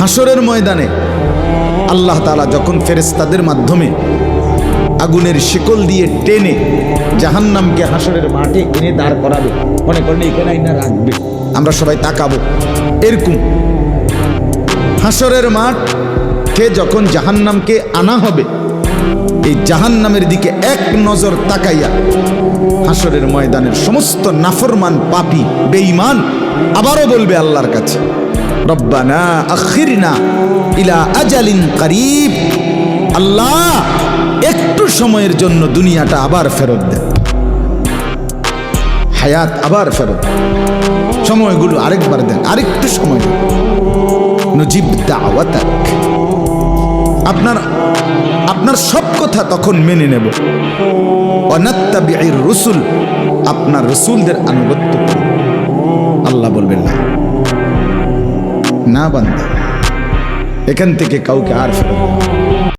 হাসরের ময়দানে আল্লাহ তাআলা যখন ফেরেশতাদের মাধ্যমে আগুনের শিকল দিয়ে টেনে জাহান্নামকে হাসরের মাঠে এনে দাঁড় করাবে, মনে করেন এখানে আইনা রাখবে, আমরা সবাই তাকাবো, এরকম হাসরের মাঠে যখন জাহান্নামকে আনা হবে, এই জাহান্নামের দিকে এক নজর তাকাইয়া হাসরের ময়দানের সমস্ত নাফরমান পাপী বেঈমান আবারও বলবে আল্লাহর কাছে, রব্বানা আখিরনা ইলা আজালিন করিব, আল্লাহ একটু সময়ের জন্য দুনিয়াটা আবার ফেরত দেন, হায়াত আবার ফেরত, সময়গুলো আরেকবার দেন, আরেকটু সময় দেন, নজিব দাওয়াতাক, আপনার সব কথা তখন মেনে নেব, ওয়ানাত্তাবিউর রুসুল, আপনার রসুলদের আনুগত্য করব। আল্লাহ বলবেন না, না বান্দা, এখান থেকে কাউকে আর ফেরত দেব না।